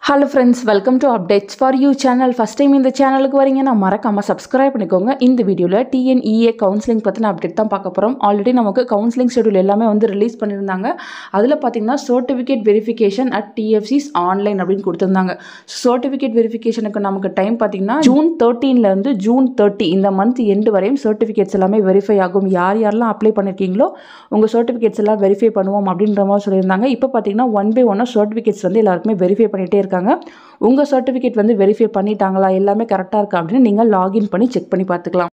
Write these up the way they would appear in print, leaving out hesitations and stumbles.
Hello friends, welcome to Updates for You channel. First time இந்த சேனலுக்கு வரீங்கன்னா மறக்காம subscribe பண்ணிக்கோங்க. இந்த வீடியோல TNEA கவுன்சிலிங் பத்தின அப்டேட் தான் பார்க்க போறோம். ஆல்ரெடி நமக்கு கவுன்சிலிங் ஷெட்யூல் எல்லாமே வந்து ரிலீஸ் பண்ணிருந்தாங்க. அதுல பாத்தீங்கன்னா certificate verification at TFC's online அப்படினு கொடுத்திருந்தாங்க. சர்டிபிகேட் வெரிஃபிகேஷனுக்கு நமக்கு டைம் பாத்தீங்கன்னா ஜூன் 13 ல இருந்து ஜூன் 30 இந்த மந்த் எண்ட் வரையும் சர்டிபிகேட்ஸ் எல்லாமே வெரிஃபை ஆகும். யாரெல்லாம் அப்ளை பண்ணிருக்கீங்களோ உங்க சர்டிபிகேட்ஸ் எல்லாம் வெரிஃபை பண்ணுவோம் அப்படின்ற மாதிரி சொல்லிருந்தாங்க. இப்போ பாத்தீங்கன்னா ஒன் பை ஒன்னா சர்டிபிகேட்ஸ் வந்து எல்லாருக்குமே வெரிஃபை பண்ணிட்டே இருக்காங்க. உங்க சர்டிபிகேட் வந்து வெரிஃபை பண்ணிட்டாங்களா எல்லாமே கரெக்ட்டா இருக்கா அப்படினு நீங்க லாகின் பண்ணி செக் பண்ணி பார்த்துக்கலாம்.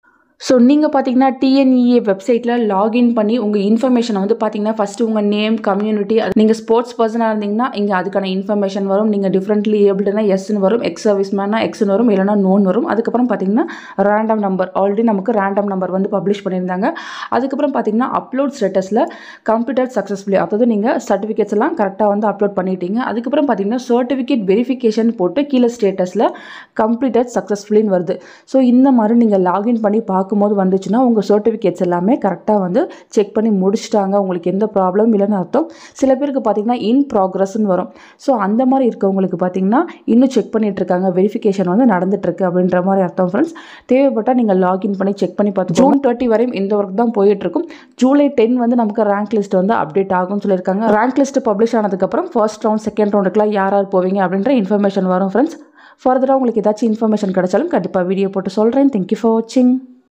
ஸோ நீங்கள் பார்த்தீங்கன்னா TNEA வெப்சைட்டில் லாகின் பண்ணி உங்கள் இன்ஃபர்மேஷனை வந்து பார்த்தீங்கன்னா ஃபஸ்ட்டு உங்கள் நேம் கம்யூனிட்டி நீங்கள் ஸ்போர்ட்ஸ் பர்சனாக இருந்தீங்கன்னா இங்கே அதுக்கான இன்ஃபர்மேஷன் வரும். நீங்கள் டிஃப்ரெண்ட்லி ஏபிள்டுனா எஸ்ன்னு வரும், எக்ஸ் சர்வீஸ் மேனா எக்ஸ்ன்னு வரும், இல்லைனா நோன் வரும். அதுக்கப்புறம் பார்த்தீங்கன்னா ரேண்டம் நம்பர் ஆல்ரெடி நமக்கு ரேண்டம் நம்பர் வந்து பப்ளிஷ் பண்ணியிருந்தாங்க. அதுக்கப்புறம் பார்த்தீங்கன்னா அப்லோட் ஸ்டேட்டஸில் கம்ப்ளீட்டட் சக்ஸஸ்ஃபுல்லி, அதாவது நீங்கள் சர்டிஃபிகேட்ஸ் எல்லாம் கரெக்டாக வந்து அப்லோட் பண்ணிட்டீங்க. அதுக்கப்புறம் பார்த்தீங்கன்னா சர்டிஃபிகேட் வெரிஃபிகேஷன் போட்டு கீழே ஸ்டேட்டஸில் கம்ப்ளீட்டட் சக்ஸஸ்ஃபுல்லின்னு வருது. ஸோ இந்த மாதிரி நீங்கள் லாகின் பண்ணி பார்க்கும்போது வந்துச்சுன்னா உங்கள் சர்டிஃபிகேட்ஸ் எல்லாமே கரெக்டாக வந்து செக் பண்ணி முடிச்சிட்டாங்க, உங்களுக்கு எந்த ப்ராப்ளம் இல்லைன்னு அர்த்தம். சில பேருக்கு பார்த்தீங்கன்னா இன் ப்ராக்ரஸ்ன்னு வரும். ஸோ அந்த மாதிரி இருக்கவங்களுக்கு பார்த்தீங்கன்னா இன்னும் செக் பண்ணிட்டு இருக்காங்க, வெரிஃபிகேஷன் வந்து நடந்துட்டு இருக்கு அப்படின்ற மாதிரி அர்த்தம் ஃப்ரெண்ட்ஸ். தேவைப்பட்டால் நீங்கள் லாகின் பண்ணி செக் பண்ணி பார்த்து ஜூன் 30 வரையும் இந்த ஒர்க் தான் போயிட்டு இருக்கும். ஜூலை 10 வந்து நமக்கு ரேங்க் லிஸ்ட் வந்து அப்டேட் ஆகும்னு சொல்லியிருக்காங்க. ரேங்க் லிஸ்ட் பப்ளிஷ் ஆனதுக்கப்புறம் ஃபர்ஸ்ட் ரவுண்ட் செகண்ட் ரவுண்டுக்குலாம் யார் யார் போவீங்க அப்படின்ற இன்ஃபர்மேஷன் வரும் ஃப்ரெண்ட்ஸ். ஃபர்தராக உங்களுக்கு ஏதாச்சும் இன்ஃபர்மேஷன் கிடைச்சாலும் கண்டிப்பாக வீடியோ போட்டு சொல்கிறேன். தேங்க்யூ ஃபார் வாட்சிங்.